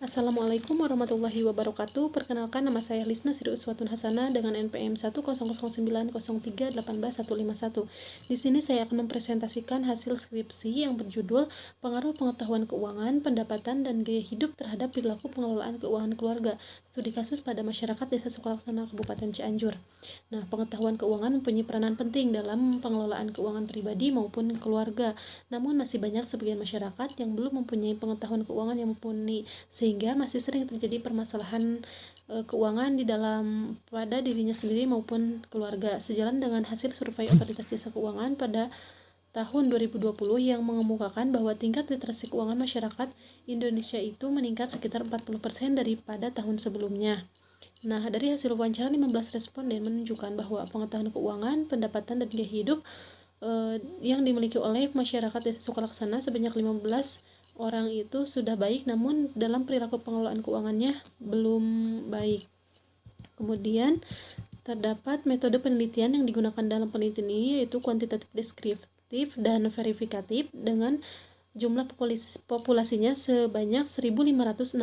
Assalamualaikum warahmatullahi wabarakatuh. Perkenalkan, nama saya Lisna Sri Uswatun Hasanah dengan NPM 100909131. Di sini saya akan mempresentasikan hasil skripsi yang berjudul Pengaruh Pengetahuan Keuangan, Pendapatan, dan Gaya Hidup terhadap Perilaku Pengelolaan Keuangan Keluarga. Studi kasus pada masyarakat Desa Sukalaksana, Kabupaten Cianjur. Nah, pengetahuan keuangan mempunyai peranan penting dalam pengelolaan keuangan pribadi maupun keluarga. Namun masih banyak sebagian masyarakat yang belum mempunyai pengetahuan keuangan yang mumpuni, sehingga masih sering terjadi permasalahan keuangan di dalam pada dirinya sendiri maupun keluarga. Sejalan dengan hasil survei Otoritas Jasa Keuangan pada tahun 2020 yang mengemukakan bahwa tingkat literasi keuangan masyarakat Indonesia itu meningkat sekitar 40% daripada tahun sebelumnya. Nah, dari hasil wawancara 15 responden menunjukkan bahwa pengetahuan keuangan, pendapatan, dan gaya hidup yang dimiliki oleh masyarakat Desa Sukalaksana sebanyak 15 orang itu sudah baik, namun dalam perilaku pengelolaan keuangannya belum baik. Kemudian terdapat metode penelitian yang digunakan dalam penelitian ini, yaitu kuantitatif deskriptif dan verifikatif, dengan jumlah populasinya sebanyak 1.568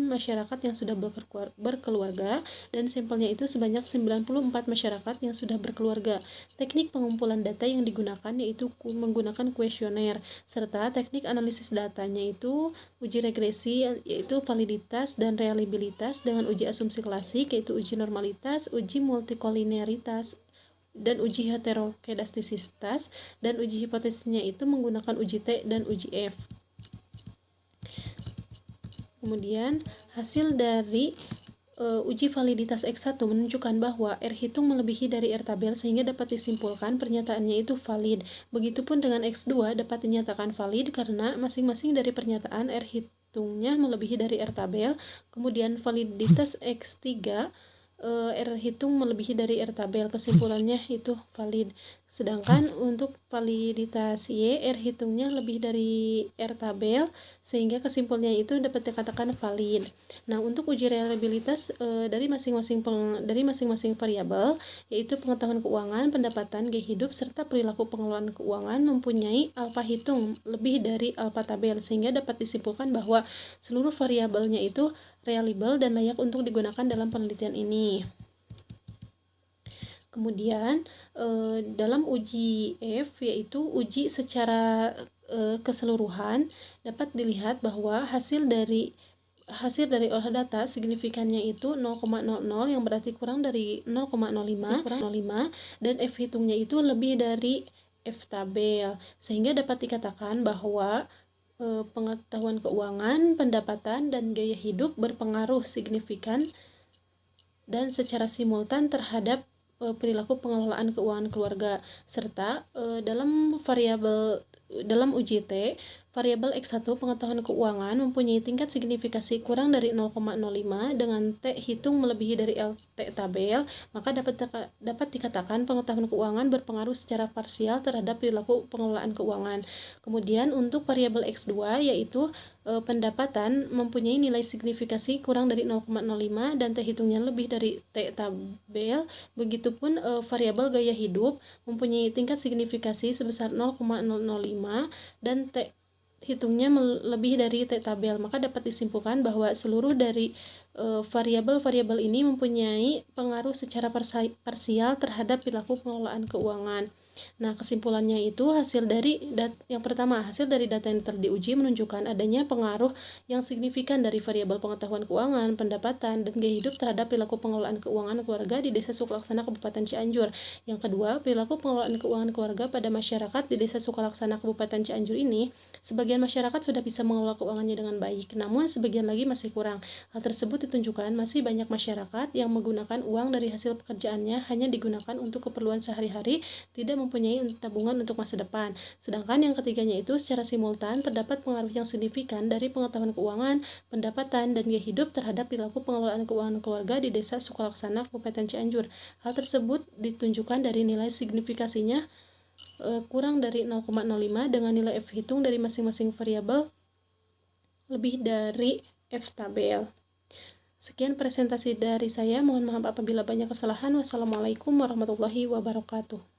masyarakat yang sudah berkeluarga, dan sampelnya itu sebanyak 94 masyarakat yang sudah berkeluarga. Teknik pengumpulan data yang digunakan yaitu menggunakan kuesioner, serta teknik analisis datanya itu uji regresi yaitu validitas dan reliabilitas dengan uji asumsi klasik yaitu uji normalitas, uji multikolinearitas, dan uji heterokedastisitas, dan uji hipotesisnya itu menggunakan uji T dan uji F. Kemudian hasil dari uji validitas X1 menunjukkan bahwa R hitung melebihi dari R tabel, sehingga dapat disimpulkan pernyataannya itu valid. Begitupun dengan X2 dapat dinyatakan valid karena masing-masing dari pernyataan R hitungnya melebihi dari R tabel. Kemudian validitas X3 R hitung melebihi dari R tabel, kesimpulannya itu valid. Sedangkan untuk validitas Y, R hitungnya lebih dari R tabel, sehingga kesimpulannya itu dapat dikatakan valid. Nah, untuk uji reliabilitas dari masing-masing variabel, yaitu pengetahuan keuangan, pendapatan, gaya hidup, serta perilaku pengelolaan keuangan mempunyai alfa hitung lebih dari alfa tabel, sehingga dapat disimpulkan bahwa seluruh variabelnya itu reliable dan layak untuk digunakan dalam penelitian ini. Kemudian dalam uji F, yaitu uji secara keseluruhan, dapat dilihat bahwa hasil dari olah data signifikannya itu 0,00, yang berarti kurang dari 0,05, dan F hitungnya itu lebih dari F tabel, sehingga dapat dikatakan bahwa pengetahuan keuangan, pendapatan, dan gaya hidup berpengaruh signifikan dan secara simultan terhadap perilaku pengelolaan keuangan keluarga, serta dalam uji T, variabel X1 pengetahuan keuangan mempunyai tingkat signifikasi kurang dari 0,05 dengan T hitung melebihi dari LT tabel, maka dapat dikatakan pengetahuan keuangan berpengaruh secara parsial terhadap perilaku pengelolaan keuangan. Kemudian untuk variabel X2 yaitu pendapatan mempunyai nilai signifikasi kurang dari 0,05 dan T hitungnya lebih dari T tabel. Begitupun variabel gaya hidup mempunyai tingkat signifikasi sebesar 0,005 dan T hitungnya lebih dari T tabel, maka dapat disimpulkan bahwa seluruh dari variabel-variabel ini mempunyai pengaruh secara parsial terhadap perilaku pengelolaan keuangan. Nah, kesimpulannya itu hasil dari data yang diuji menunjukkan adanya pengaruh yang signifikan dari variabel pengetahuan keuangan, pendapatan, dan gaya hidup terhadap perilaku pengelolaan keuangan keluarga di Desa Sukalaksana, Kabupaten Cianjur. Yang kedua, perilaku pengelolaan keuangan keluarga pada masyarakat di Desa Sukalaksana, Kabupaten Cianjur ini, sebagian masyarakat sudah bisa mengelola keuangannya dengan baik, namun sebagian lagi masih kurang. Hal tersebut ditunjukkan masih banyak masyarakat yang menggunakan uang dari hasil pekerjaannya hanya digunakan untuk keperluan sehari-hari, tidak mempunyai tabungan untuk masa depan. Sedangkan yang ketiganya itu secara simultan terdapat pengaruh yang signifikan dari pengetahuan keuangan, pendapatan, dan gaya hidup terhadap perilaku pengelolaan keuangan keluarga di Desa Sukalaksana, Kabupaten Cianjur. Hal tersebut ditunjukkan dari nilai signifikasinya kurang dari 0,05 dengan nilai F hitung dari masing-masing variabel lebih dari F tabel. Sekian presentasi dari saya, mohon maaf apabila banyak kesalahan. Wassalamualaikum warahmatullahi wabarakatuh.